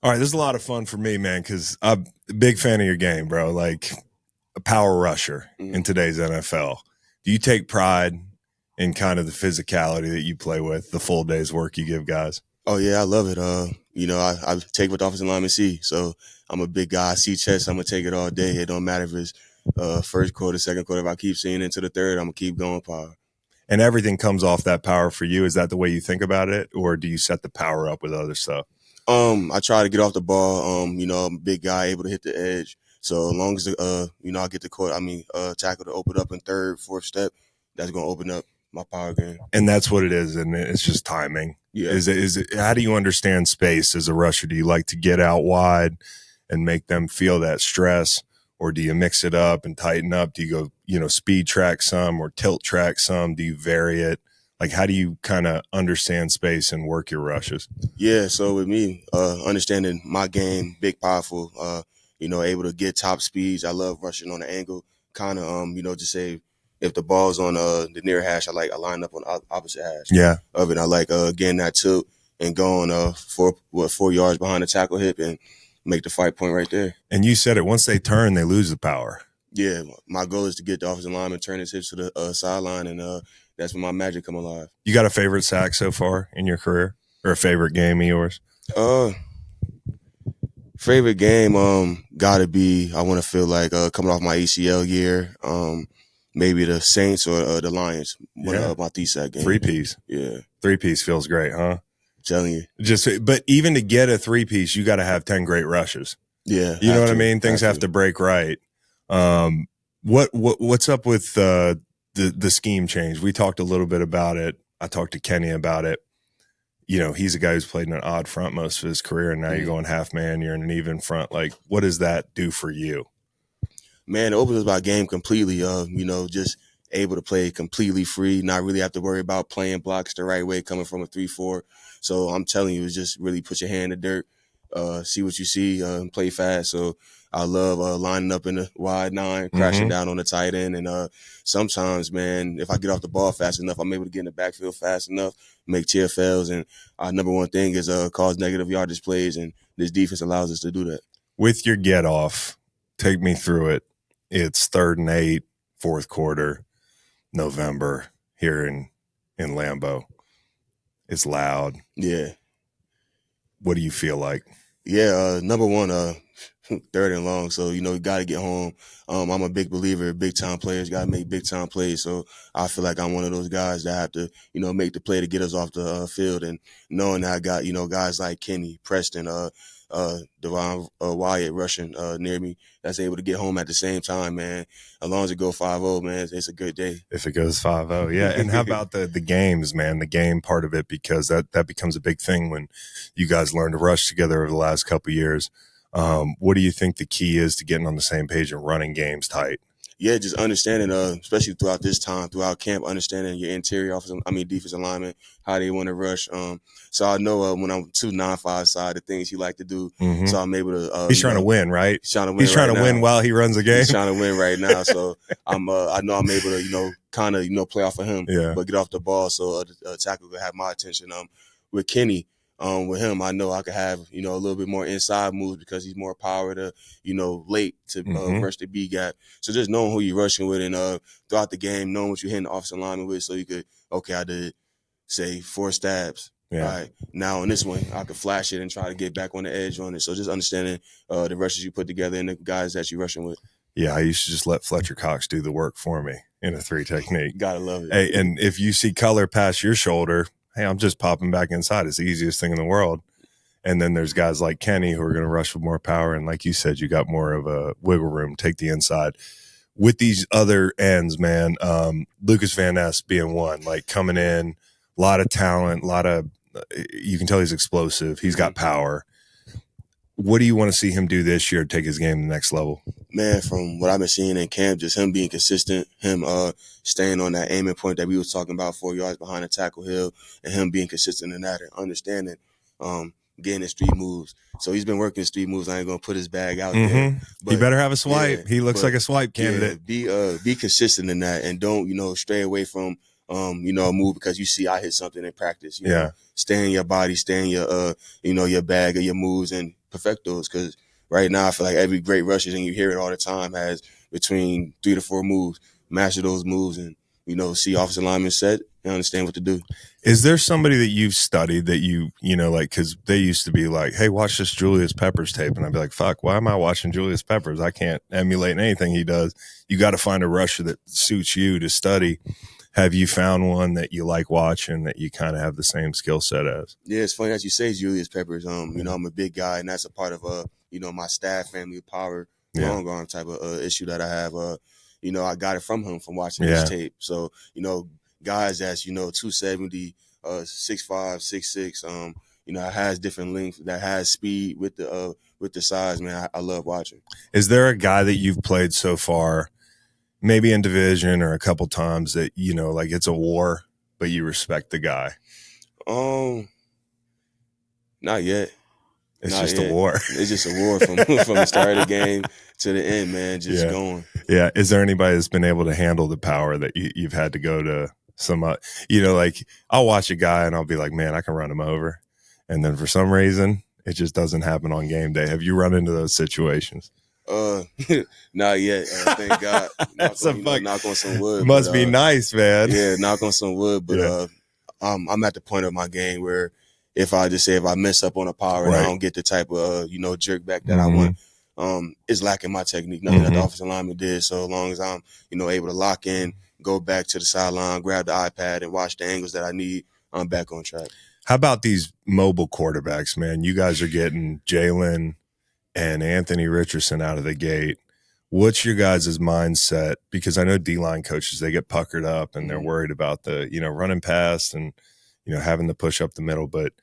All right, this is a lot of fun for me, man, because I'm a big fan of your game, bro. Like a power rusher in today's NFL. Do you take pride in kind of the physicality that you play with, the full day's work you give guys? Oh yeah, I love it. I take what the offensive linemen see. So I'm a big guy. I see chess. I'm gonna take it all day. It don't matter if it's first quarter, second quarter. If I keep seeing into the third, I'm gonna keep going power. And everything comes off that power for you. Is that the way you think about it, or do you set the power up with other stuff? I try to get off the ball. I'm a big guy, able to hit the edge. So as long as I get the court, tackle to open up in third, fourth step, that's gonna open up my power game. And that's what it is, and it's just timing. Yeah. Is it? How do you understand space as a rusher? Do you like to get out wide and make them feel that stress, or do you mix it up and tighten up? Do you go, speed track some or tilt track some? Do you vary it? Like, how do you kind of understand space and work your rushes? Yeah, so with me, understanding my game, big, powerful, able to get top speeds. I love rushing on the angle, kind of, just say if the ball's on the near hash, I line up on the opposite hash of it. I like getting that tilt and going 4 yards behind the tackle hip and make the fight point right there. And you said it, once they turn, they lose the power. Yeah, my goal is to get the offensive lineman, turn his hips to the sideline, and that's when my magic come alive. You got a favorite sack so far in your career, or a favorite game of yours? Favorite game, gotta be, I want to feel like coming off my ACL year, maybe the Saints or the Lions. One of my sack game. 3-piece. Yeah. 3-piece feels great, huh? I'm telling you. But even to get a 3-piece, you got to have 10 great rushes. Yeah. You know what I mean? Things have to break right. What's up with the scheme change? We talked a little bit about it. I talked to Kenny about it. He's a guy who's played in an odd front most of his career, and now you're going half man, you're in an even front. Like, what does that do for you? Man, it opens my game completely. Just able to play completely free, not really have to worry about playing blocks the right way, coming from a 3-4. So I'm telling you, it's just really put your hand in the dirt, see what you see, and play fast. So I love lining up in the wide 9, crashing down on the tight end. And sometimes, man, if I get off the ball fast enough, I'm able to get in the backfield fast enough, make TFLs. And our number one thing is cause negative yardage plays. And this defense allows us to do that. With your get off, take me through it. It's 3rd and 8, fourth quarter, November here in Lambeau. It's loud. Yeah. What do you feel like? Yeah, number one, 3rd and long. So, you got to get home. I'm a big believer, big time players got to make big time plays. So I feel like I'm one of those guys that have to, make the play to get us off the field. And knowing that I got, guys like Kenny, Preston, Devon Wyatt rushing near me, that's able to get home at the same time, man. As long as it go 5-0, man, it's a good day. If it goes 5-0, yeah. And how about the games, man, the game part of it, because that becomes a big thing when you guys learn to rush together over the last couple of years. What do you think the key is to getting on the same page and running games tight? Yeah, just understanding, especially throughout this time, throughout camp, understanding your interior defensive linemen, how they want to rush. So I know when I'm 2-9-5 side, the things he like to do. So I'm able to. He's trying to win, right? He's trying to win. He's trying to win while he runs the game. He's trying to win right now. So I know I'm able to, kind of, play off of him, but get off the ball so the tackle could have my attention. With Kenny. With him, I know I could have, a little bit more inside moves because he's more power to, late to rush the B gap. So just knowing who you're rushing with and throughout the game, knowing what you're hitting the offensive lineman with so you could, okay, I did, say, 4 stabs. Yeah. All right. Now on this one, I could flash it and try to get back on the edge on it. So just understanding the rushes you put together and the guys that you're rushing with. Yeah, I used to just let Fletcher Cox do the work for me in a 3 technique. Gotta love it. Hey, and if you see color past your shoulder, hey, I'm just popping back inside. It's the easiest thing in the world. And then there's guys like Kenny who are going to rush with more power. And like you said, you got more of a wiggle room, take the inside. With these other ends, man, Lucas Van Ness being one, like coming in, a lot of talent, you can tell he's explosive. He's got power. What do you want to see him do this year to take his game to the next level? Man, from what I've been seeing in camp, just him being consistent, him staying on that aiming point that we was talking about, 4 yards behind the tackle hill, and him being consistent in that and understanding getting his street moves. So he's been working street moves. I ain't going to put his bag out there. But, he better have a swipe. Yeah, he looks like a swipe candidate. Yeah, be consistent in that and don't, stray away from a move because you see I hit something in practice. You know, stay in your body, stay in your, your bag of your moves and perfect those, because right now I feel like every great rusher, and you hear it all the time, has between 3 to 4 moves. Master those moves and, see offensive linemen set and understand what to do. Is there somebody that you've studied that like, because they used to be like, hey, watch this Julius Peppers tape. And I'd be like, fuck, why am I watching Julius Peppers? I can't emulate anything he does. You got to find a rusher that suits you to study. Have you found one that you like watching that you kind of have the same skill set as? Yeah, it's funny that you say Julius Peppers. I'm a big guy, and that's a part of my staff family power long arm type of issue that I have. I got it from him from watching his tape. So, guys that's 270, 6'5", 6'6", has different length, that has speed with the size. Man, I love watching. Is there a guy that you've played so far, maybe in division or a couple times, that like it's a war, but you respect the guy? Not yet. It's not just yet. A war. It's just a war from the start of the game to the end, man. Just going. Yeah. Is there anybody that's been able to handle the power that you've had to go to some? Like I'll watch a guy and I'll be like, man, I can run him over, and then for some reason it just doesn't happen on game day. Have you run into those situations? Not yet. Thank God. Knock on some wood. Must be nice, man. Yeah, knock on some wood. But I'm at the point of my game where if I mess up on a power and I don't get the type of jerk back that I want, it's lacking my technique. Nothing that the offensive lineman did. So as long as I'm able to lock in, go back to the sideline, grab the iPad, and watch the angles that I need, I'm back on track. How about these mobile quarterbacks, man? You guys are getting Jalen and Anthony Richardson out of the gate. What's your guys' mindset? Because I know D-line coaches, they get puckered up and they're worried about the, running past and, having to push up the middle. But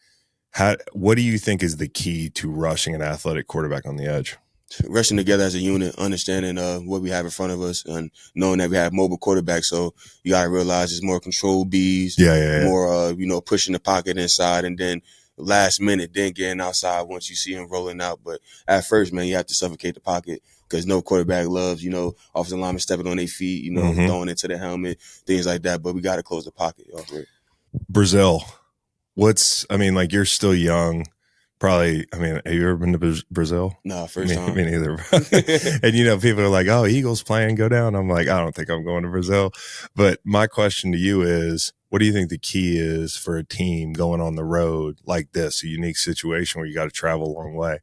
what do you think is the key to rushing an athletic quarterback on the edge? Rushing together as a unit, understanding what we have in front of us, and knowing that we have mobile quarterbacks. So you got to realize there's more control Bs, more, pushing the pocket inside, and then last minute, then getting outside once you see him rolling out. But at first, man, you have to suffocate the pocket, because no quarterback loves, offensive linemen stepping on their feet, throwing into the helmet, things like that. But we got to close the pocket. Brazil. You're still young. Probably, have you ever been to Brazil? No, first time. Me neither. And, people are like, oh, Eagles playing, go down. I'm like, I don't think I'm going to Brazil. But my question to you is, what do you think the key is for a team going on the road like this, a unique situation where you got to travel a long way,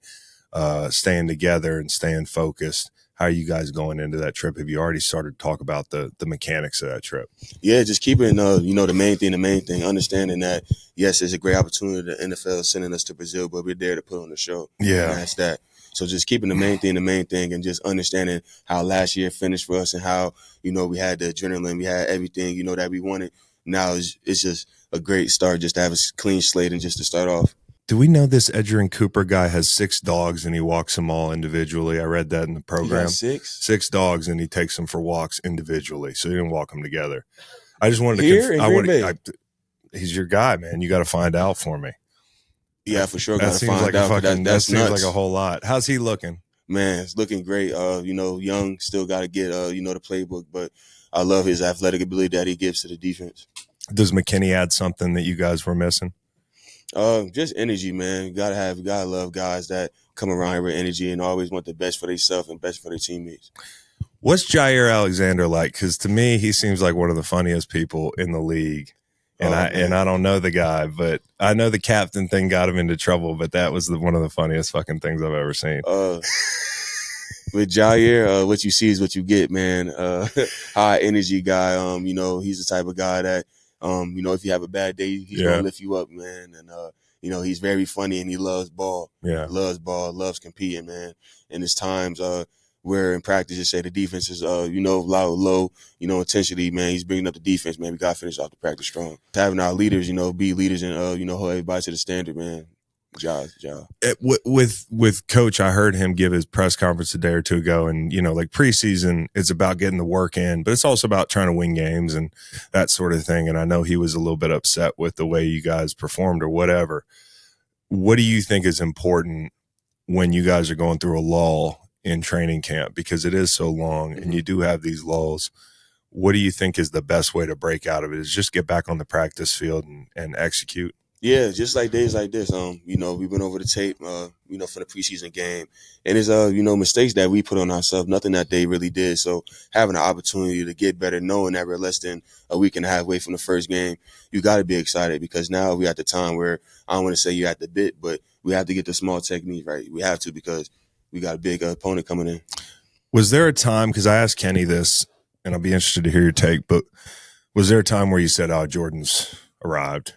staying together and staying focused? How are you guys going into that trip? Have you already started to talk about the mechanics of that trip? Yeah, just keeping, the main thing, understanding that, yes, it's a great opportunity. The NFL sending us to Brazil, but we're there to put on the show. Yeah. And that's that. So just keeping the main thing, and just understanding how last year finished for us and how, we had the adrenaline, we had everything, that we wanted. Now it's just a great start just to have a clean slate and just to start off. Do we know this Edgerrin Cooper guy has 6 dogs and he walks them all individually? I read that in the program. 6 dogs, and he takes them for walks individually, so he didn't walk them together. I just wanted to he's your guy, man. You got to find out for me. Yeah, for sure. That seems like that seems like a whole lot. How's he looking? Man, it's looking great. Young, still got to get the playbook, but I love his athletic ability that he gives to the defense. Does McKinney add something that you guys were missing? Just energy, man. You gotta love guys that come around here with energy and always want the best for themselves and best for their teammates. What's Jair Alexander like? Because to me, he seems like one of the funniest people in the league. And I don't know the guy, but I know the captain thing got him into trouble. But that was one of the funniest fucking things I've ever seen. With Jair, what you see is what you get, man. High energy guy. He's the type of guy that. If you have a bad day, he's gonna lift you up, man. And he's very funny and he loves ball. Yeah, loves ball, loves competing, man. And there's times where in practice, you say the defense is low, intensity, man. He's bringing up the defense, man. We gotta finish off the practice strong. Having our leaders, be leaders and hold everybody to the standard, man. Job. With Coach, I heard him give his press conference a day or two ago, and like preseason, it's about getting the work in, but it's also about trying to win games and that sort of thing. And I know he was a little bit upset with the way you guys performed or whatever. What do you think is important when you guys are going through a lull in training camp, because it is so long and you do have these lulls? What do you think is the best way to break out of it? Is just get back on the practice field and execute? Yeah, just like days like this. We went over the tape, for the preseason game, and it's mistakes that we put on ourselves, nothing that they really did. So having an opportunity to get better, knowing that we're less than a week and a half away from the first game, you got to be excited because now we're at the time where I don't want to say you're at the bit, but we have to get the small technique right. We have to because we got a big opponent coming in. Was there a time, because I asked Kenny this, and I'll be interested to hear your take, but was there a time where you said, "Oh, Jordan's arrived"?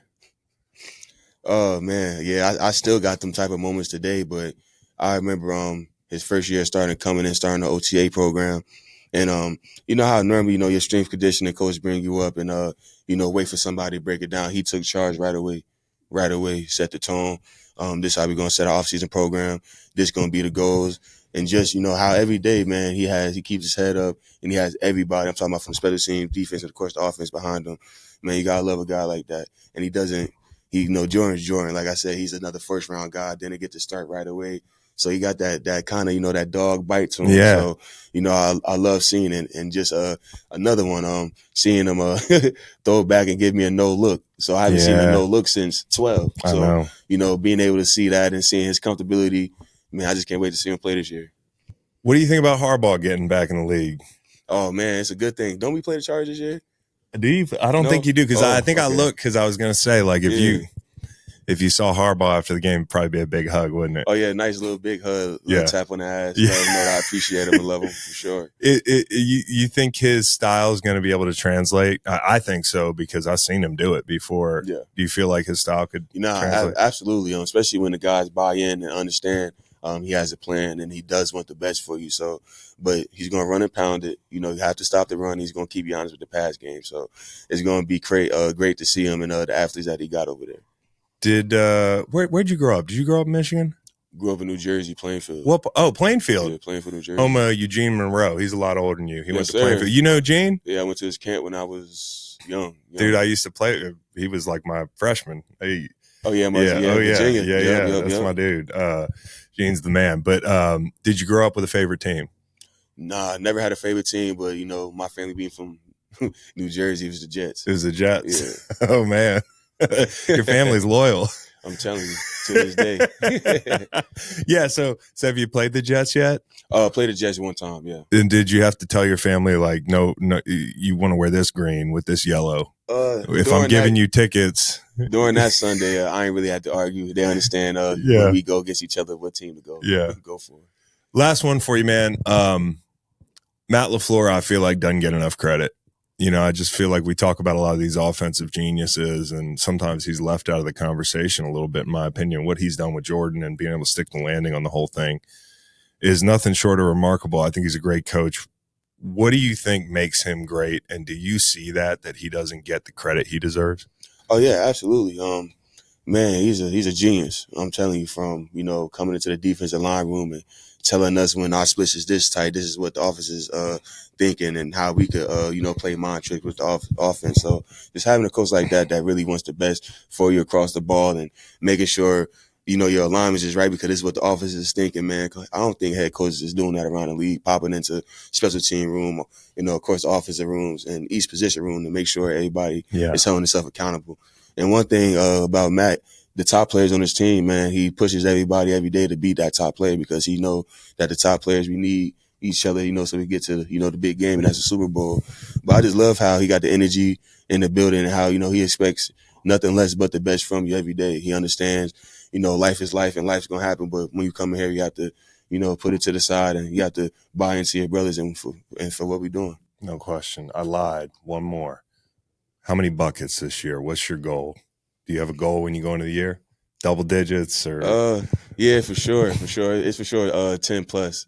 Oh man, yeah, I still got them type of moments today, but I remember his first year starting the OTA program, and you know how normally your strength conditioning coach bring you up and wait for somebody to break it down. He took charge right away, set the tone. This how we gonna set our offseason program. This gonna be the goals, and just how every day, man, he keeps his head up and he has everybody. I'm talking about from the special teams, defense, and of course the offense behind him. Man, you gotta love a guy like that, and he doesn't. Jordan's Jordan. Like I said, he's another first round guy. Didn't get to start right away. So he got that kind of, that dog bite to him. Yeah. So, I love seeing it. And just another one, seeing him throw it back and give me a no look. So I haven't seen a no look since 12. So, I know. Being able to see that and seeing his comfortability, man, I just can't wait to see him play this year. What do you think about Harbaugh getting back in the league? Oh, man, it's a good thing. Don't we play the Chargers this year? Do you? I don't think you do because I think I looked because I was going to say, like, if you saw Harbaugh after the game, it'd probably be a big hug, wouldn't it? Oh, yeah, nice little big hug, little tap on the ass. Let him know that I appreciate him and love him for sure. You think his style is going to be able to translate? I think so because I've seen him do it before. Yeah. Do you feel like his style could translate? Absolutely, especially when the guys buy in and understand he has a plan and he does want the best for you. So, but he's going to run and pound it. You have to stop the run. He's going to keep you honest with the pass game. So it's going to be great to see him and the athletes that he got over there. Where'd you grow up? Did you grow up in Michigan? Grew up in New Jersey, Plainfield. What? Oh, Plainfield. Yeah, Plainfield, New Jersey. Home Eugene Monroe. He's a lot older than you. He went to sir. Plainfield. You know Gene? Yeah, I went to his camp when I was young. Dude, I used to play. He was like my freshman. Virginia. Yeah. That's my dude. Gene's the man. But did you grow up with a favorite team? Nah, never had a favorite team. But my family being from New Jersey, it was the Jets. It was the Jets. Yeah. Oh man, your family's loyal. I'm telling you, to this day. Yeah. So have you played the Jets yet? Played the Jets one time. Yeah. And did you have to tell your family like, no, you want to wear this green with this yellow? If I'm giving you tickets during that Sunday, I ain't really had to argue. They understand. When we go against each other, what team to go. Go for. Last one for you, man. Matt LaFleur, I feel like doesn't get enough credit. I just feel like we talk about a lot of these offensive geniuses, and sometimes he's left out of the conversation a little bit, in my opinion. What he's done with Jordan and being able to stick the landing on the whole thing is nothing short of remarkable. I think he's a great coach. What do you think makes him great, and do you see that he doesn't get the credit he deserves? Oh, yeah, absolutely. Man, he's a genius. I'm telling you, from, coming into the defensive line room and telling us when our split is this tight, this is what the offense is thinking and how we could, play mind trick with the offense. So just having a coach like that really wants the best for you across the ball and making sure, your alignment is right because this is what the offense is thinking, man. I don't think head coaches is doing that around the league, popping into special team room, of course, offensive rooms and each position room to make sure everybody is holding themselves accountable. And one thing about Matt, the top players on his team, man, he pushes everybody every day to beat that top player because he know that the top players, we need each other, so we get to, the big game, and that's the Super Bowl. But I just love how he got the energy in the building and how, he expects nothing less but the best from you every day. He understands, life is life and life's going to happen. But when you come in here, you have to, put it to the side and you have to buy into your brothers and for what we're doing. No question. I lied. One more. How many buckets this year? What's your goal? Do you have a goal when you go into the year? Double digits or? Yeah, for sure. It's for sure 10 plus.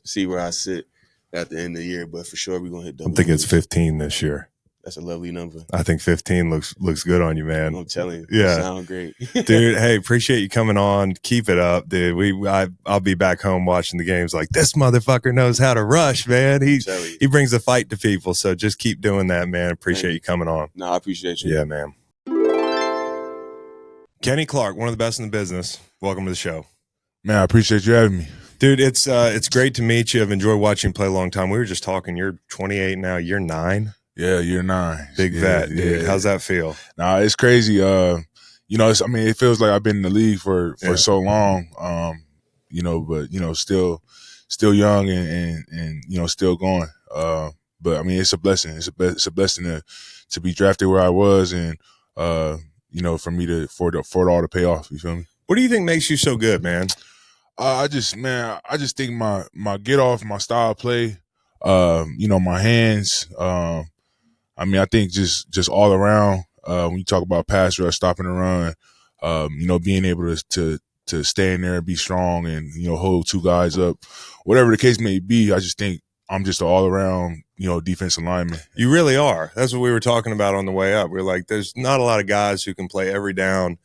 See where I sit at the end of the year, but for sure we're gonna hit double. I think it's 15 this year. That's a lovely number. I think 15 looks good on you, man. I'm telling you. Yeah. You sound great. Dude, hey, appreciate you coming on. Keep it up, dude. I'll be back home watching the games like, this motherfucker knows how to rush, man. He brings a fight to people, so just keep doing that, man. Appreciate you coming on. No, I appreciate you. Yeah, man. Kenny Clark, one of the best in the business. Welcome to the show. Man, I appreciate you having me. Dude, it's great to meet you. I've enjoyed watching you play a long time. We were just talking. You're 28 now. You're 9. Yeah, year 9. Big vet, dude. How's that feel? Nah, it's crazy. it feels like I've been in the league for so long, but still young and still going. But I mean, it's a blessing. It's a blessing to be drafted where I was, and for me for it all to pay off. You feel me? What do you think makes you so good, man? I just think my get off, my style of play, my hands. I think just all around. When you talk about pass rush, stopping the run, being able to stay in there and be strong and hold two guys up, whatever the case may be. I just think I'm just an all around defensive lineman. You really are. That's what we were talking about on the way up. We're like, there's not a lot of guys who can play every down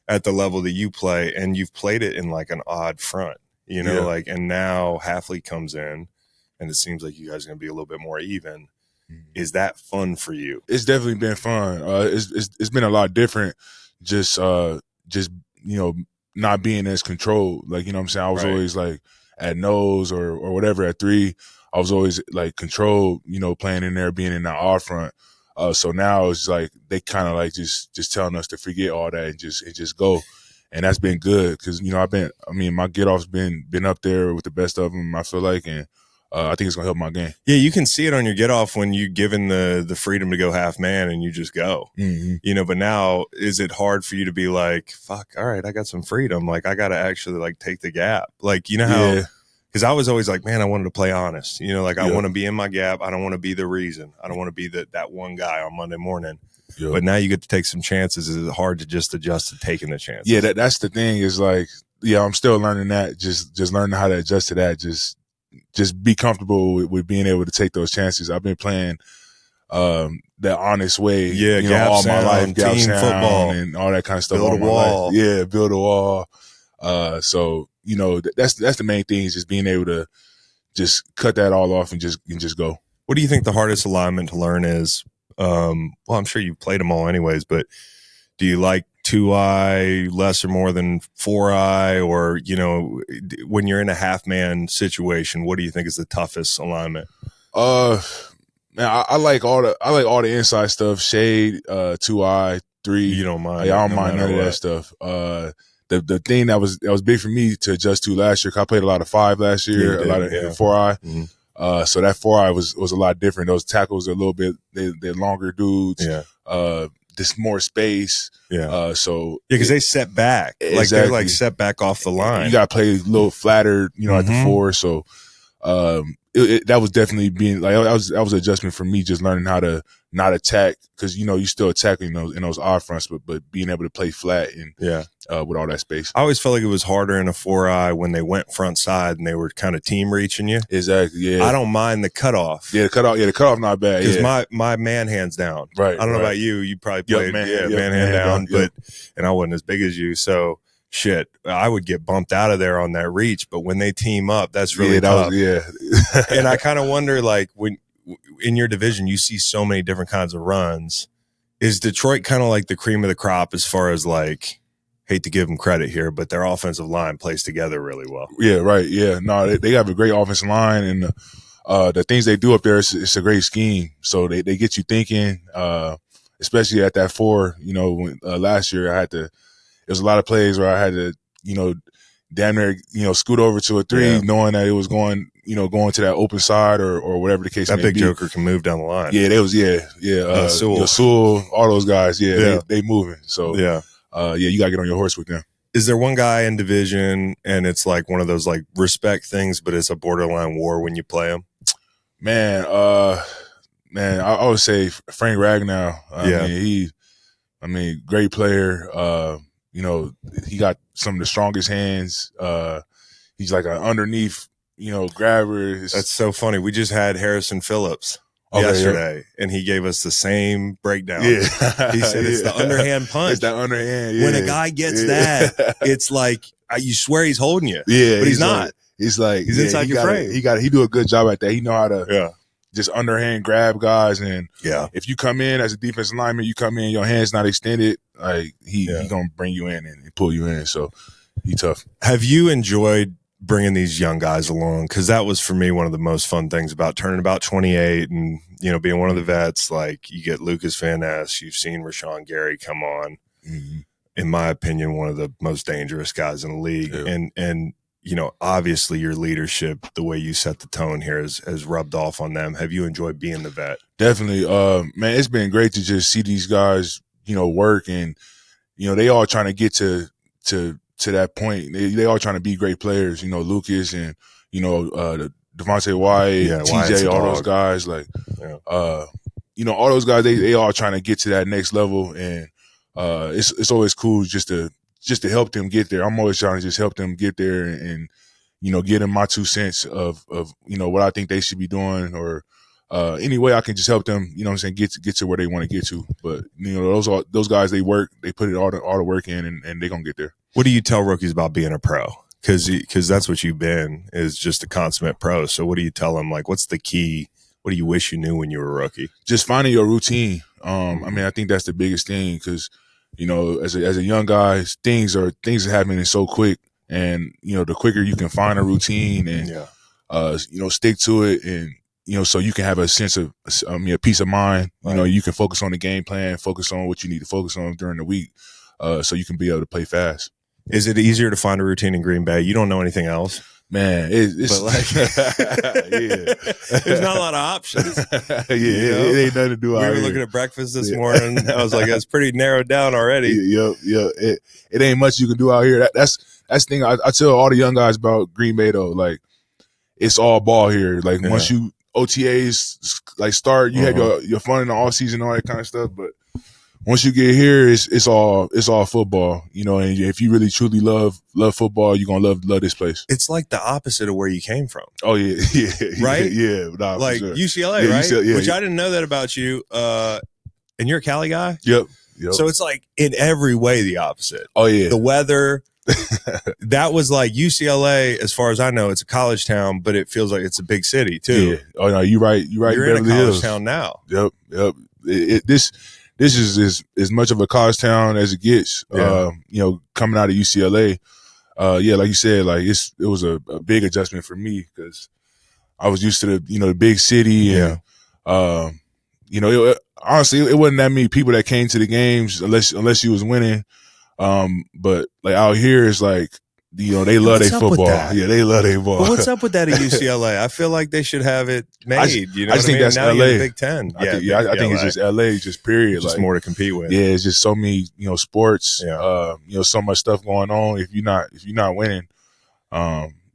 at the level that you play, and you've played it in like an odd front, and now Hafley comes in, and it seems like you guys are going to be a little bit more even. Is that fun for you? It's definitely been fun. It's been a lot different. Just not being as controlled. Like, what I'm saying? I was always like at nose or whatever at 3. I was always like controlled, playing in there, being in that odd front. So now it's like they kind of like just telling us to forget all that and just go. And that's been good because, my get off's been up there with the best of them, I feel like, and I think it's gonna help my game. Yeah, you can see it on your get off when you given the freedom to go half man and you just go. Mm-hmm. But now is it hard for you to be like, fuck, all right, I got some freedom. Like I gotta actually like take the gap. Like how because I was always like, man, I wanted to play honest. I want to be in my gap. I don't want to be the reason. I don't want to be that one guy on Monday morning. Yeah. But now you get to take some chances. Is it hard to just adjust to taking the chances? Yeah, that's the thing is like, I'm still learning that. Just learning how to adjust to that. Just be comfortable with being able to take those chances. I've been playing that honest way, all my life, team football, and all that kind of stuff. Build a wall. Yeah, build a wall. So that's the main thing is just being able to just cut that all off and just go. What do you think the hardest alignment to learn is? Well, I'm sure you've played them all anyways, but do you like 2-eye less or more than 4-eye, or when you're in a half man situation, what do you think is the toughest alignment? Man, I like all the inside stuff, shade, 2-eye, 3. You don't mind? I don't mind none of that stuff. The thing that was big for me to adjust to last year, 'cause I played a lot of 5 last year, a lot of 4-eye. Mm-hmm. So that 4-eye was a lot different. Those tackles are a little bit they're longer dudes. Yeah. There's more space. Yeah. Because they set back. Exactly. Like they're like set back off the line. You got to play a little flatter, at the 4. So that was definitely being like that was adjustment for me, just learning how to not attack because you still attacking in those odd fronts, but being able to play flat and with all that space. I always felt like it was harder in a 4-eye when they went front side and they were kind of team reaching you. Exactly. Yeah. I don't mind the cutoff. Yeah, the cutoff not bad. Because my man hands down. Right. I don't know about you. You probably played man hand down, and I wasn't as big as you, so. Shit, I would get bumped out of there on that reach, but when they team up, that's really tough. And I kind of wonder, like, when in your division, you see so many different kinds of runs. Is Detroit kind of like the cream of the crop as far as like, hate to give them credit here, but their offensive line plays together really well? Yeah, right. Yeah, no, they have a great offensive line, and the things they do up there, it's a great scheme. So they get you thinking, especially at that 4. When last year there's a lot of plays where I had to, damn near, scoot over to a 3, knowing that it was going to that open side or whatever the case may be. That big joker can move down the line. Yeah, they was, Sewell, all those guys, they moving. So, you got to get on your horse with them. Is there one guy in division and it's like one of those like respect things, but it's a borderline war when you play him? Man, I would say Frank Ragnow. I mean, great player. He got some of the strongest hands. He's like an underneath, grabber. That's so funny. We just had Harrison Phillips yesterday, and he gave us the same breakdown. Yeah. He said it's the underhand punch. It's that underhand. Yeah. When a guy gets that, it's like you swear he's holding you. Yeah, but he's not. He's inside your frame. He do a good job at that. He know how to just underhand grab guys, and if you come in as a defensive lineman, you come in, your hand's not extended, like he gonna bring you in and pull you in. So he tough. Have you enjoyed bringing these young guys along? Because that was for me one of the most fun things about turning about 28 and being one of the vets. Like you get Lucas Van Ness, you've seen Rashan Gary come on. Mm-hmm. in my opinion, one of the most dangerous guys in the league. Yeah. And you know, obviously your leadership, the way you set the tone here has rubbed off on them. Have you enjoyed being the vet? Definitely. Man, it's been great to just see these guys, you know, work, and, you know, they all trying to get to that point. They all trying to be great players, you know, Lucas and, you know, Devontae Wyatt, TJ, all those guys, like, you know, all those guys, they all trying to get to that next level. And it's always cool just to help them get there. I'm always trying to just help them get there and you know, get them my 2 cents of, you know, what I think they should be doing, or any way I can just help them, you know what I'm saying, get to where they want to get to. But, you know, those guys, they work, they put it all the work in, and they're going to get there. What do you tell rookies about being a pro? Because that's what you've been, is just a consummate pro. So what do you tell them? Like, what's the key? What do you wish you knew when you were a rookie? Just finding your routine. I mean, I think that's the biggest thing, because, you know, as a young guy, things are happening so quick, and, you know, the quicker you can find a routine and you know, stick to it, and, you know, so you can have a sense of, a peace of mind. You know, you can focus on the game plan, focus on what you need to focus on during the week, so you can be able to play fast. Is it easier to find a routine in Green Bay? You don't know anything else? Man, it's but like, there's not a lot of options. It ain't nothing to do. We were looking at breakfast this morning. I was like, that's pretty narrowed down already. It ain't much you can do out here. That's the thing I tell all the young guys about Green Bay, though. Like, it's all ball here. Like, once you OTAs like start, you have your fun in the off season, all that kind of stuff. But once you get here, it's all football, you know. And if you really truly love football, you're gonna love this place. It's like the opposite of where you came from. Oh yeah, right, nah, like sure. UCLA, right? UCLA, which I didn't know that about you. And you're a Cali guy. Yep. So it's like in every way the opposite. Oh yeah, the weather. That was like UCLA, as far as I know, it's a college town, but it feels like it's a big city too. Yeah. Oh no, you're right. You're in a college town now. Yep. This is as much of a college town as it gets. You know, coming out of UCLA, like you said, like it was a big adjustment for me, because I was used to the big city, and you know, honestly, it wasn't that many people that came to the games unless you was winning. But like out here, it's like, you know, they love their football. Yeah, they love their ball. But what's up with that at UCLA? I feel like they should have it made. I just think that's now LA. Big Ten. I think it's just LA, just period. Just like, more to compete with. Yeah, it's just so many, you know, sports. You know, so much stuff going on. If you're not winning,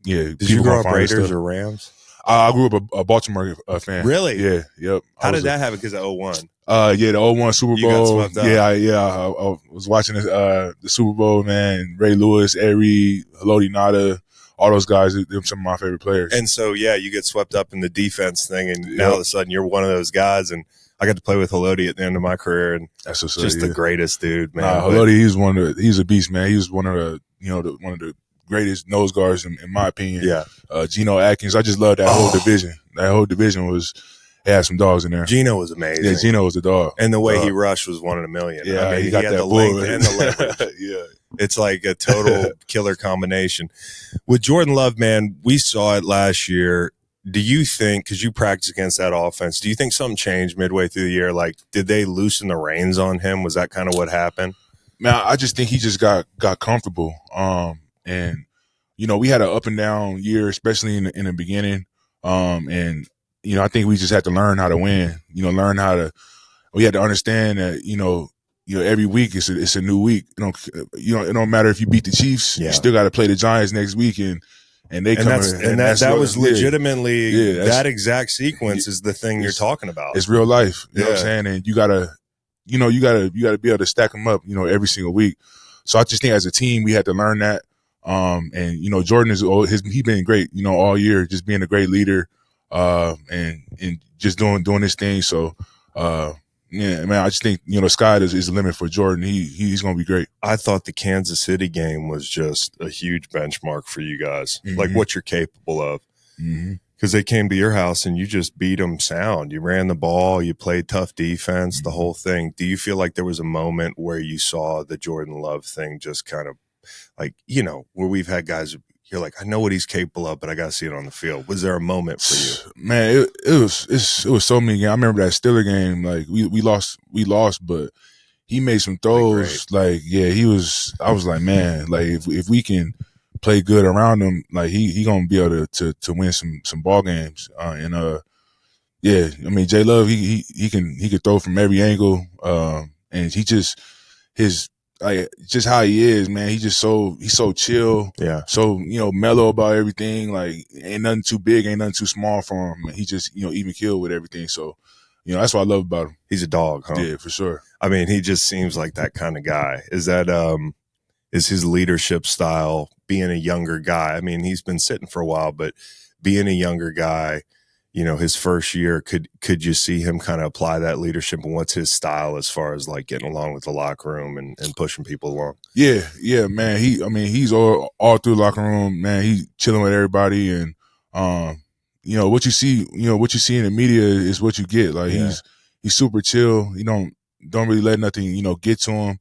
Did you grow up Raiders or Rams? I grew up a Baltimore fan. Really? Yeah. Yep. How did that happen? Because of 01. The 01 Super Bowl. You got swept up. I was watching the Super Bowl, man. Ray Lewis, Ed Reed, Haloti Ngata, all those guys. They're some of my favorite players. And so, you get swept up in the defense thing, and now all of a sudden you're one of those guys. And I got to play with Haloti at the end of my career, and that's just the greatest dude, man. Haloti, he's a beast, man. He was one of the greatest nose guards in my opinion. Yeah. Geno Atkins. I just love that whole division. That whole division had some dogs in there. Geno was amazing. Yeah, Geno was a dog. And the way he rushed was 1 in a million. Yeah, I mean, he got had that the length and the leverage. Yeah. It's like a total killer combination. With Jordan Love, man, we saw it last year. Do you think, because you practice against that offense, do you think something changed midway through the year? Like, did they loosen the reins on him? Was that kind of what happened? Man, I just think he just got comfortable. And, you know, we had an up and down year, especially in the beginning. And, you know, I think we just had to learn how to win. You know, we had to understand that, you know, every week it's a new week. You know, it don't matter if you beat the Chiefs, you still got to play the Giants next week, and that was legitimately that exact sequence is the thing you're talking about. It's real life. You know what I'm saying? And you gotta be able to stack them up, you know, every single week. So I just think as a team we had to learn that. And you know, Jordan he's been great, you know, all year, just being a great leader, and just doing his thing. So, yeah, man, I just think, you know, the sky is the limit for Jordan. He's going to be great. I thought the Kansas City game was just a huge benchmark for you guys, like what you're capable of. Because they came to your house and you just beat them sound. You ran the ball, you played tough defense, the whole thing. Do you feel like there was a moment where you saw the Jordan Love thing just kind of like, you know, where we've had guys, you're like, I know what he's capable of, but I got to see it on the field. Was there a moment for you? Man, it was so many games. I remember that Steeler game. Like we lost, but he made some throws. He was. I was like, man, like if we can play good around him, like he gonna be able to win some ball games. Yeah, I mean, J Love, he can throw from every angle. And he just just how he is, man. He's so chill. Yeah. So, mellow about everything. Like, ain't nothing too big, ain't nothing too small for him. He just, even kill with everything. So, that's what I love about him. He's a dog, huh? Yeah, for sure. I mean, he just seems like that kind of guy. Is his leadership style being a younger guy? I mean, he's been sitting for a while, but being a younger guy, his first year, could you see him kind of apply that leadership, and what's his style as far as like getting along with the locker room and pushing people along? Yeah, man. He's all through the locker room, man. He's chilling with everybody, and what you see in the media is what you get. Like he's super chill. He don't really let nothing, get to him.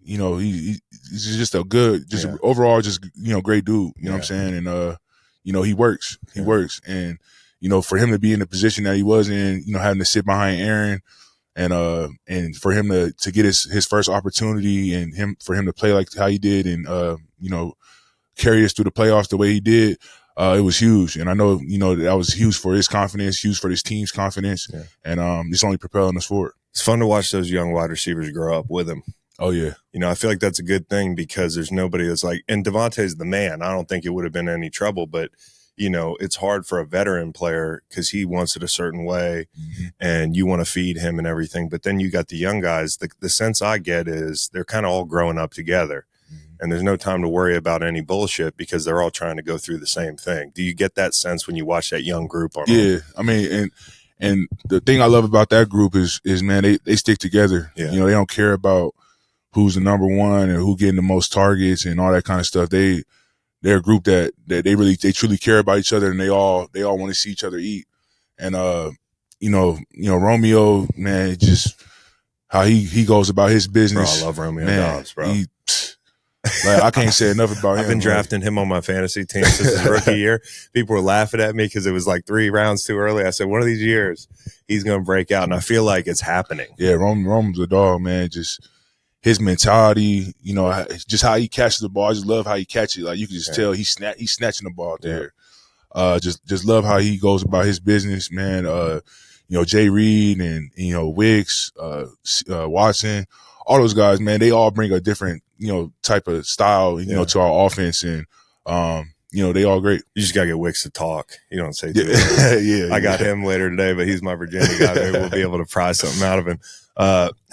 He's just a good, overall, just great dude. You know what I'm saying? And he works. He works. And, for him to be in the position that he was in, having to sit behind Aaron and for him to get his first opportunity and for him to play like how he did and, carry us through the playoffs the way he did, it was huge. And I know, that was huge for his confidence, huge for his team's confidence. Yeah. And it's only propelling us forward. It's fun to watch those young wide receivers grow up with him. Oh, yeah. I feel like that's a good thing because there's nobody that's like – and Devontae's the man. I don't think it would have been any trouble, but, it's hard for a veteran player because he wants it a certain way and you want to feed him and everything. But then you got the young guys. The sense I get is they're kind of all growing up together and there's no time to worry about any bullshit because they're all trying to go through the same thing. Do you get that sense when you watch that young group? Yeah. I mean, and the thing I love about that group is man, they stick together. Yeah. They don't care about who's the number one and who getting the most targets and all that kind of stuff. They're a group that they truly care about each other and they all want to see each other eat. And Romeo, man, just how he goes about his business. Bro, I love Romeo Dobbs, bro. I can't say enough about him. I've been drafting him on my fantasy team since his rookie year. People were laughing at me because it was like 3 rounds too early. I said, one of these years he's going to break out, and I feel like it's happening. Yeah, Rome's a dog, man. Just his mentality, just how he catches the ball. I just love how he catches it. Like you can just tell he's snatching the ball there. Just love how he goes about his business, man. Jay Reed and Wicks, Watson, all those guys, man. They all bring a different type of style, to our offense, and they all great. You just gotta get Wicks to talk. You don't say too much. I got him later today, but he's my Virginia guy. Maybe we'll be able to pry something out of him.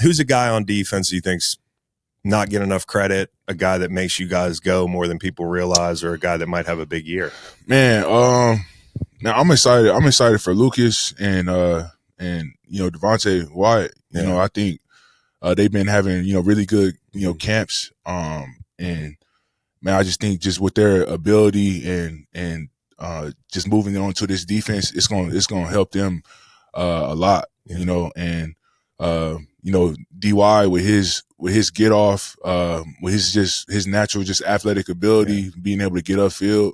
Who's a guy on defense you think's not getting enough credit? A guy that makes you guys go more than people realize, or a guy that might have a big year? Man, now I'm excited. I'm excited for Lucas and Devontae Wyatt. I think they've been having really good camps. And man, I just think just with their ability and just moving on to this defense, it's gonna help them a lot. And DY with his get off, with his natural just athletic ability, being able to get upfield,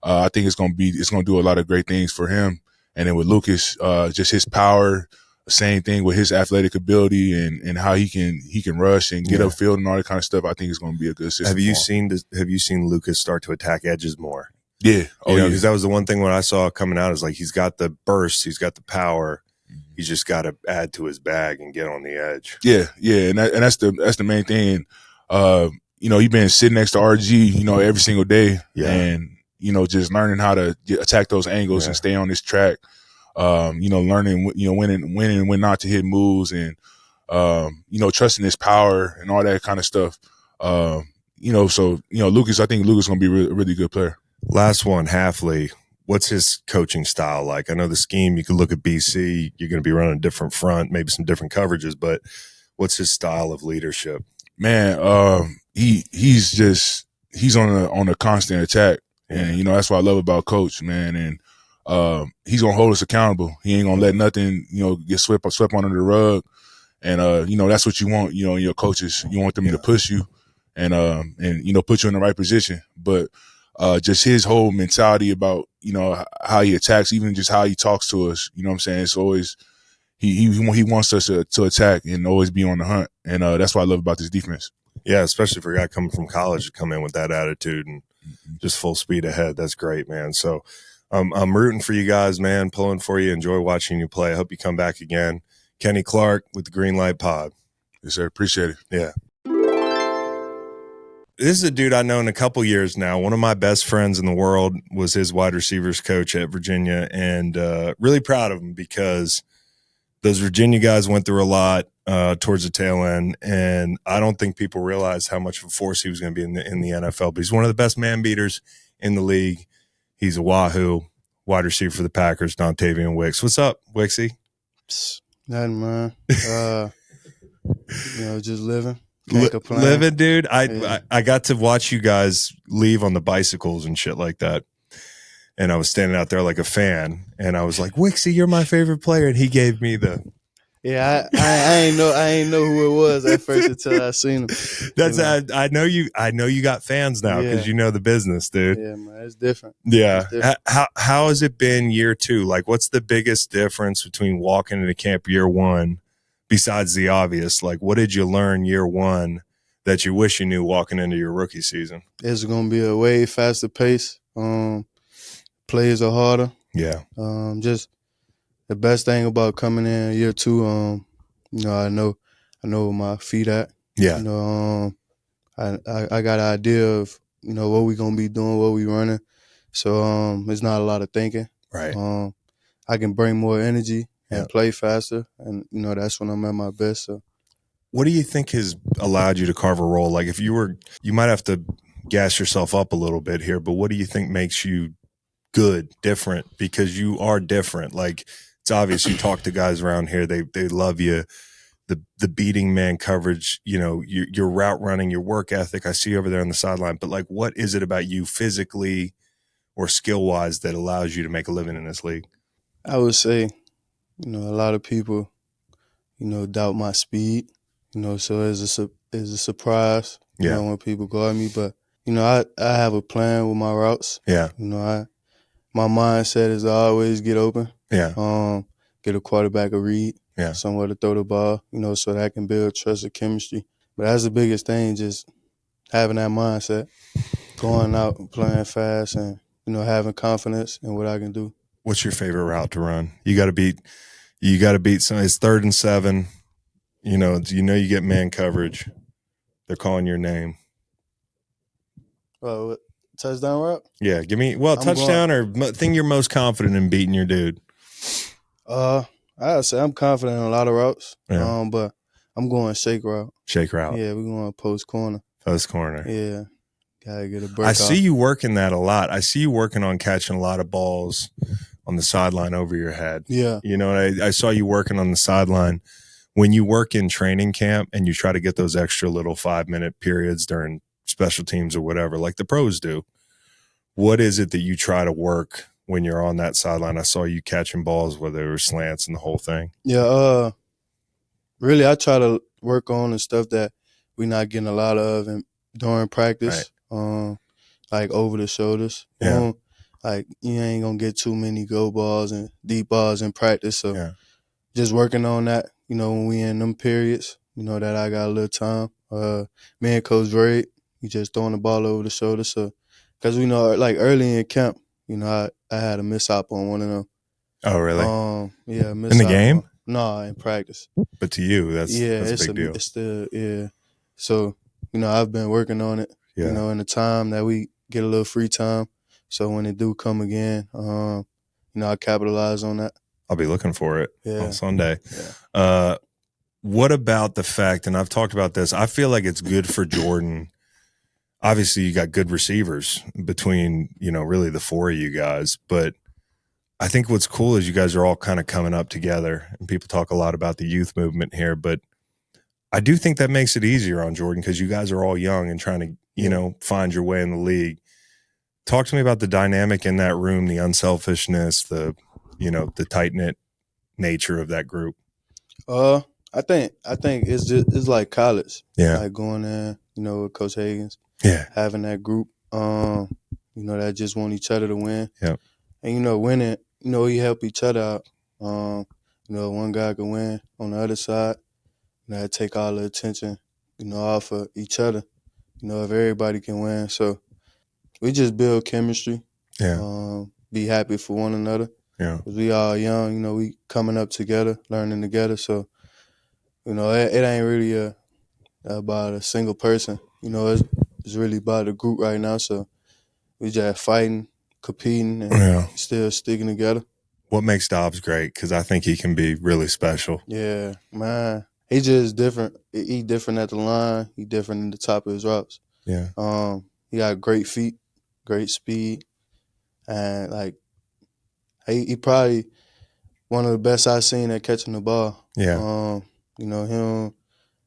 I think it's gonna do a lot of great things for him. And then with Lucas, just his power, same thing with his athletic ability and how he can rush and get upfield and all that kind of stuff. I think it's going to be a good system. Have you seen Lucas start to attack edges more? Yeah. Because that was the one thing when I saw coming out is like he's got the burst, he's got the power. He's just got to add to his bag and get on the edge. Yeah, and that's the main thing. You've been sitting next to RG, every single day, and just learning how to attack those angles and stay on this track. Learning, when and when not to hit moves and, trusting his power and all that kind of stuff. Lucas, I think Lucas is going to be a really good player. Last one, Hafley. What's his coaching style like? I know the scheme, you could look at BC, you're going to be running a different front, maybe some different coverages, but what's his style of leadership? Man, he's on a constant attack. And, that's what I love about Coach, man. And, he's going to hold us accountable. He ain't going to let nothing, get swept under the rug. And, that's what you want, in your coaches. You want them to push you and put you in the right position. But, just his whole mentality about, how he attacks, even just how he talks to us, you know what I'm saying? It's always, he wants us to attack and always be on the hunt, and that's what I love about this defense. Yeah, especially for a guy coming from college to come in with that attitude and just full speed ahead. That's great, man. So I'm rooting for you guys, man, pulling for you. Enjoy watching you play. I hope you come back again. Kenny Clark with the Green Light Pod. Yes, sir. Appreciate it. Yeah. This is a dude I know in a couple years now. One of my best friends in the world was his wide receivers coach at Virginia, and really proud of him because those Virginia guys went through a lot towards the tail end, and I don't think people realized how much of a force he was going to be in the NFL. But he's one of the best man beaters in the league. He's a Wahoo wide receiver for the Packers, Dontayvion Wicks. What's up, Wicksy? Nothing, man. Just living. Can't complain. Living, dude. I got to watch you guys leave on the bicycles and shit like that. And I was standing out there like a fan, and I was like, "Wicksy, you're my favorite player," and he gave me the. Yeah, I ain't know who it was at first until I seen him. That's I know you. I know you got fans now because you know the business, dude. Yeah, man, it's different. Yeah. It's different. How has it been year 2? Like, what's the biggest difference between walking into camp year 1, besides the obvious? Like, what did you learn year 1 that you wish you knew walking into your rookie season? It's gonna be a way faster pace. Plays are harder. Yeah. Just the best thing about coming in year 2, I know where my feet at. Yeah. I got an idea of, what we gonna be doing, what we running. So it's not a lot of thinking. Right. I can bring more energy and play faster, and that's when I'm at my best. So what do you think has allowed you to carve a role? Like, if you might have to gas yourself up a little bit here, but what do you think makes you good, different? Because you are different. Like, it's obvious. You talk to guys around here, they love you. The beating man coverage, your route running, your work ethic, I see over there on the sideline. But like, what is it about you physically or skill wise that allows you to make a living in this league? I would say, a lot of people, doubt my speed. So it's a surprise, when people guard me. But I have a plan with my routes. Yeah. My mindset is to always get open. Yeah. Get a quarterback a read. Yeah. Somewhere to throw the ball, so that I can build trust and chemistry. But that's the biggest thing, just having that mindset, going out and playing fast and, having confidence in what I can do. What's your favorite route to run? You got to beat some. It's 3rd and 7. You get man coverage. They're calling your name. Touchdown route? Yeah, give me touchdown or thing you're most confident in beating your dude. I'd say I'm confident in a lot of routes. Yeah. But I'm going shake route. Shake route. Yeah, we're going post corner. Post corner. Yeah. Gotta get a break. I see you working that a lot. I see you working on catching a lot of balls on the sideline over your head. Yeah. I saw you working on the sideline. When you work in training camp and you try to get those extra little 5-minute periods during special teams or whatever, like the pros do, what is it that you try to work when you're on that sideline? I saw you catching balls, whether they were slants and the whole thing. Yeah, really, I try to work on the stuff that we're not getting a lot of during practice, right. Like over the shoulders. Yeah. Like, you ain't going to get too many go balls and deep balls in practice. So just working on that, when we in them periods, that I got a little time. Me and Coach Ray, he just throwing the ball over the shoulder. So, because we know, like early in camp, I had a mishap on one of them. Oh, really? Yeah, in the game? No, in practice. But to you, that's a big deal. It's still, So, I've been working on it, in the time that we get a little free time. So when it do come again, I capitalize on that. I'll be looking for it on Sunday. Yeah. What about the fact, and I've talked about this, I feel like it's good for Jordan. Obviously, you got good receivers between, really the 4 of you guys. But I think what's cool is you guys are all kind of coming up together. And people talk a lot about the youth movement here. But I do think that makes it easier on Jordan because you guys are all young and trying to, find your way in the league. Talk to me about the dynamic in that room, the unselfishness, the tight-knit nature of that group. I think it's like college. Yeah. Like going in, with Coach Higgins. Yeah. Having that group, that just want each other to win. Yeah. And, winning, we help each other out. one guy can win on the other side. Take all the attention, off of each other. If everybody can win. So we just build chemistry. Yeah. Be happy for one another. Yeah. Because we all young, we coming up together, learning together. So, it ain't really about a single person. It's really about the group right now. So we just fighting, competing, and still sticking together. What makes Dobbs great? Because I think he can be really special. Yeah, man. He just different. He different at the line. He different in the top of his routes. Yeah. He got great feet, great speed, and he probably one of the best I've seen at catching the ball. Yeah. Him.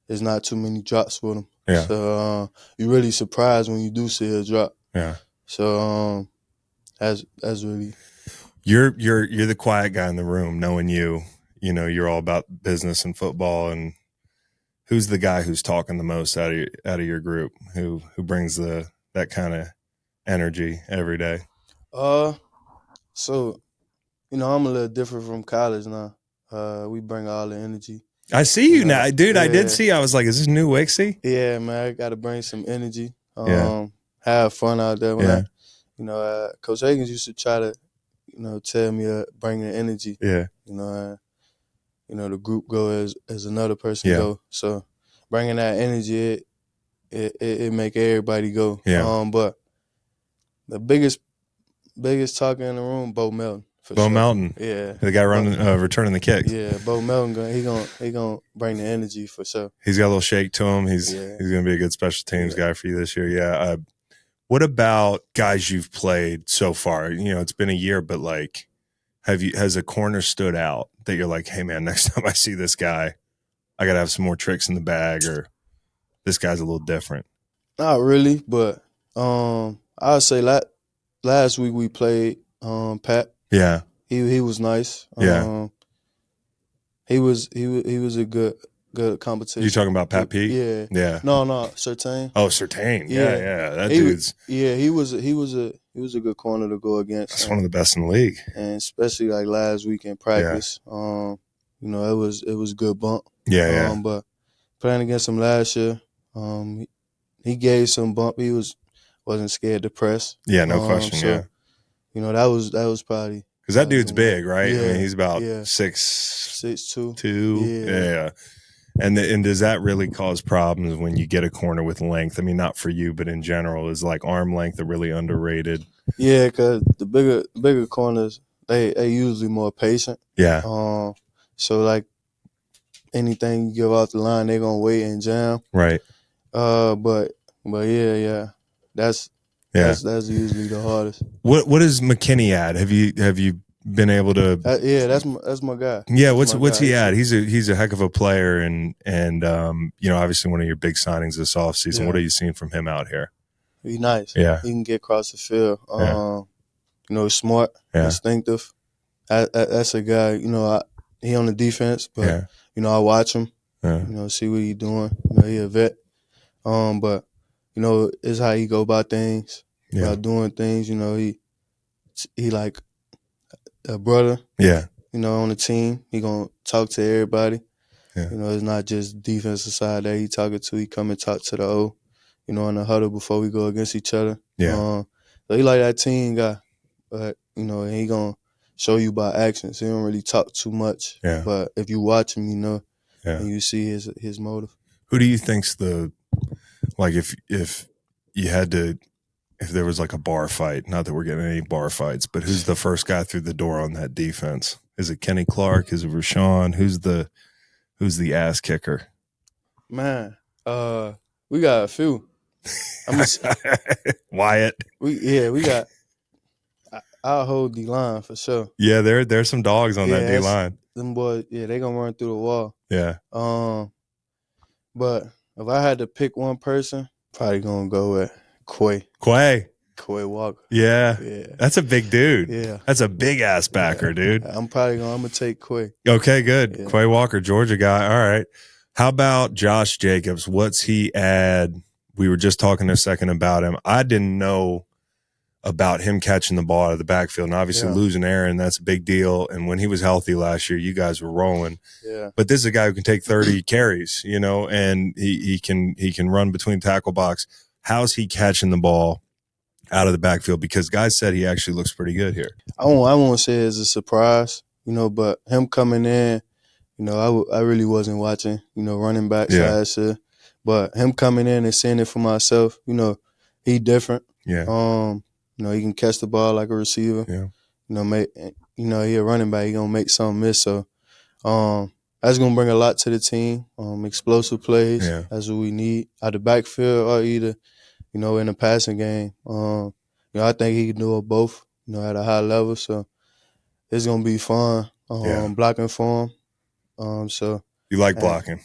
There's not too many drops with him. Yeah. So you're really surprised when you do see a drop. Yeah. So that's really. You're the quiet guy in the room, knowing you're all about business and football. And who's the guy who's talking the most out of your group? Who brings that kind of energy every day? So I'm a little different from college now. We bring all the energy. I see you now, dude. Yeah. I did see. I was like, is this new Wixie? Yeah, man. I got to bring some energy. Have fun out there. Coach Higgins used to try to, tell me bring the energy. Yeah. The group go as another person go. So bringing that energy, it make everybody go. Yeah. But the biggest talker in the room, Beau Melton. Beau Melton. Yeah. The guy returning the kicks. Yeah, Beau Melton, he gonna bring the energy for sure. He's got a little shake to him. He's gonna be a good special teams guy for you this year. Yeah. What about guys you've played so far? It's been a year, but has a corner stood out that you're like, hey man, next time I see this guy, I gotta have some more tricks in the bag, or this guy's a little different? Not really, but I would say last week we played Pat. Yeah. He was nice. Yeah. He was a good competition. You talking about Pat Pete? Yeah. Yeah. No, Surtain. Oh, Surtain. Yeah. That dude's. He was a good corner to go against. That's one of the best in the league. And especially last week in practice. Yeah. It was a good bump. Yeah. But playing against him last year, he gave some bump. He wasn't scared to press. Yeah, no question. So, that was probably because that dude's big, right? Yeah, I mean, he's about 6'2". Yeah. And does that really cause problems when you get a corner with length? I mean, not for you, but in general, is arm length a really underrated? Yeah, because the bigger corners, they usually more patient. Yeah. So anything you give off the line, they're gonna wait and jam. Right. But yeah. That's usually the hardest. What is McKinney at? Have you been able to? That's my guy. Yeah, what's he at? He's a heck of a player, and obviously one of your big signings this offseason. Yeah. What are you seeing from him out here? He's nice. Yeah, he can get across the field. Smart, instinctive. That's a guy. He on the defense, but I watch him. Yeah. See what he's doing. He a vet. But it's how he go about things, about doing things. He like a brother. Yeah. On the team, he gonna talk to everybody. Yeah. It's not just defensive side that he talking to. He come and talk to the O. In the huddle before we go against each other. Yeah. So he like that team guy, but and he gonna show you by actions. He don't really talk too much. Yeah. But if you watch him, and you see his motive. Who do you think's if you had to, if there was a bar fight, not that we're getting any bar fights, but who's the first guy through the door on that defense? Is it Kenny Clark? Is it Rashan? Who's the ass kicker? Man, we got a few. Wyatt. We got. I'll hold the line for sure. Yeah, there's some dogs on that D line. Them boys, they gonna run through the wall. Yeah. But if I had to pick one person, probably gonna go with Quay Walker. Yeah. That's a big dude. Yeah. That's a big ass backer, dude. I'm gonna take Quay. Okay, good. Yeah. Quay Walker, Georgia guy. All right. How about Josh Jacobs? What's he add? We were just talking a second about him. I didn't know about him catching the ball out of the backfield. And obviously losing Aaron, that's a big deal. And when he was healthy last year, you guys were rolling. Yeah. But this is a guy who can take 30 carries, you know, and he can run between tackle box. How's he catching the ball out of the backfield? Because guys said he actually looks pretty good here. I won't say it's a surprise, you know, but him coming in, you know, I really wasn't watching, you know, running back last year. But him coming in and seeing it for myself, you know, he different. Yeah. You know, he can catch the ball like a receiver. Yeah. He a running back, he gonna make something miss. So that's gonna bring a lot to the team. Explosive plays. Yeah. That's what we need. Out the backfield or either, you know, in the passing game. You know, I think he can do it both, you know, at a high level. So it's gonna be fun. Blocking for him. So you like blocking?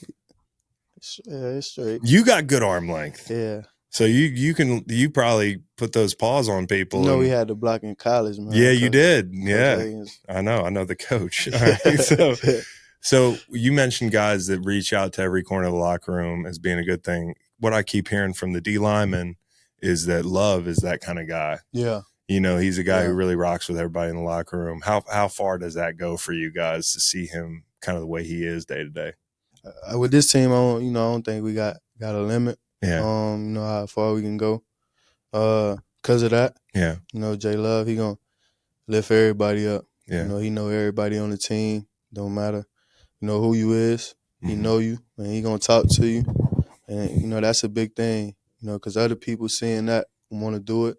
It's straight. You got good arm length. Yeah. So you probably put those paws on people. You know, we had to block in college, man. Yeah, you did. Yeah, I know the coach. All right. So you mentioned guys that reach out to every corner of the locker room as being a good thing. What I keep hearing from the D linemen is that Love is that kind of guy. Yeah. You know, he's a guy who really rocks with everybody in the locker room. How far does that go for you guys to see him kind of the way he is day to day? With this team, I don't think we got a limit. Yeah. You know how far we can go. Because of that. Yeah. You know, J Love, he gonna lift everybody up. Yeah. You know, he know everybody on the team. Don't matter, you know, who you is. He know you, and he gonna talk to you. And you know, that's a big thing. You know, because other people seeing that want to do it.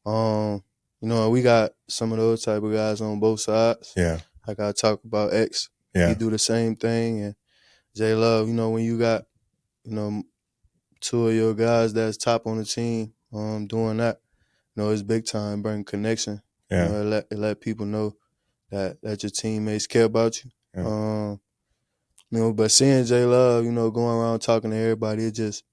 You know, we got some of those type of guys on both sides. Yeah. Like I talk about X. Yeah. He do the same thing. And J Love, you know, when you got, you know, two of your guys that's top on the team doing that, you know, it's big time, bring connection. Yeah. You know, it let people know that your teammates care about you. Yeah. You know, but seeing J Love, you know, going around talking to everybody, it just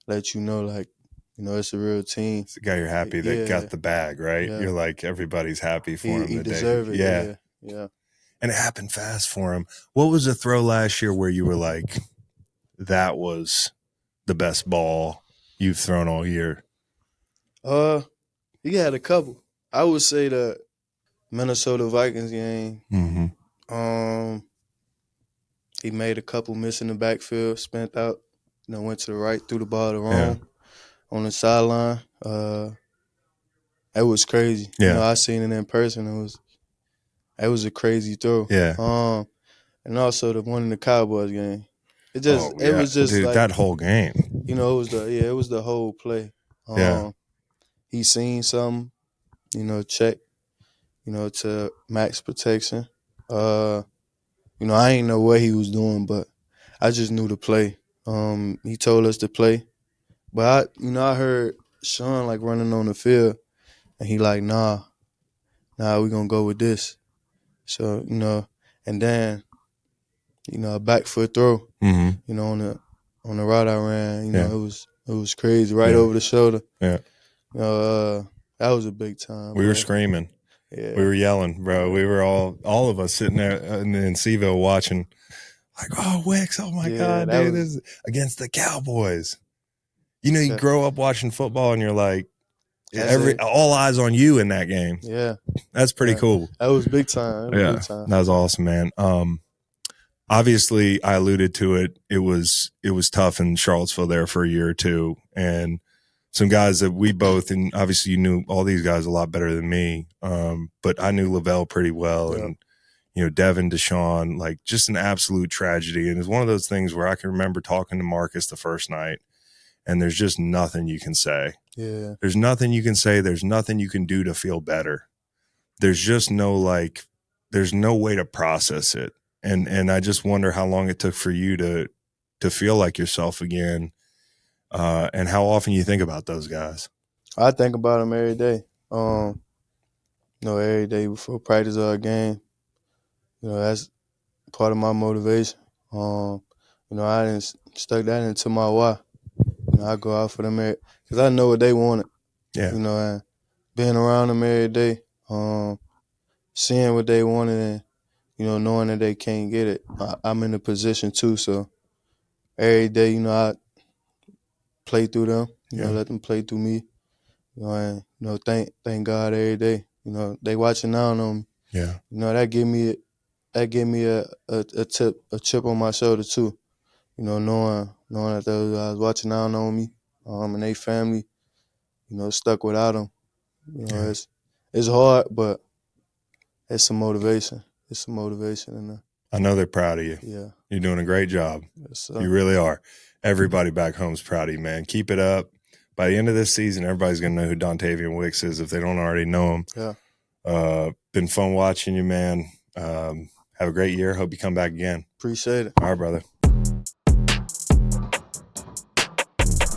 lets you know, like, you know, it's a real team. It's the guy you're happy that got the bag, right? Yeah. You're like, everybody's happy for him. He today. deserves it. Yeah. Yeah. And it happened fast for him. What was the throw last year where you were like, that was the best ball you've thrown all year? He had a couple. I would say the Minnesota Vikings game. Mm-hmm. He made a couple miss in the backfield, spent out, you know, went to the right, threw the ball to wrong on the sideline. It was crazy. Yeah. You know, I seen it in person. It was a crazy throw. Yeah. And also the one in the Cowboys game. It was just dude, like that whole game. You know, it was the whole play. He seen something, you know, check, you know, to max protection. You know, I ain't know what he was doing, but I just knew the play. He told us to play. But I heard Sean like running on the field, and he like, nah, we gonna go with this. So, you know, and then, you know, a back foot throw, you know, on the route I ran, you know, it was crazy, right over the shoulder. Yeah. You know, that was a big time. We were screaming. Yeah. We were yelling, bro. We were all of us sitting there in Seville watching, like, oh, Wicks, oh my God, dude, this is against the Cowboys. You know, you grow up watching football and you're like, all eyes on you in that game. Yeah. That's pretty cool. That was big time. That was awesome, man. Obviously I alluded to it. It was tough in Charlottesville there for a year or two. And some guys that we both, and obviously you knew all these guys a lot better than me. But I knew Lavelle pretty well. And, you know, Devin, Deshaun, like just an absolute tragedy. And it's one of those things where I can remember talking to Marcus the first night and there's just nothing you can say. Yeah. There's nothing you can say. There's nothing you can do to feel better. There's just there's no way to process it. And I just wonder how long it took for you to feel like yourself again. And how often you think about those guys. I think about them every day. You know, every day before practice or a game. You know, that's part of my motivation. You know, I didn't stuck that into my why. You know, I go out for them because I know what they wanted. Yeah. You know, and being around them every day, seeing what they wanted, and you know, knowing that they can't get it. I'm in a position too, so every day, you know, I play through them. You know, let them play through me. And thank God every day. They watching down on me. Yeah. That give me a chip on my shoulder too. Knowing that those guys watching down on me, and they family, stuck without them. It's hard, but it's some motivation. It's some motivation in there. I know they're proud of you. Yeah. You're doing a great job. Yes, sir. You really are. Everybody back home's proud of you, man. Keep it up. By the end of this season, everybody's going to know who Dontayvion Wicks is if they don't already know him. Yeah. Been fun watching you, man. Have a great year. Hope you come back again. Appreciate it. All right, brother.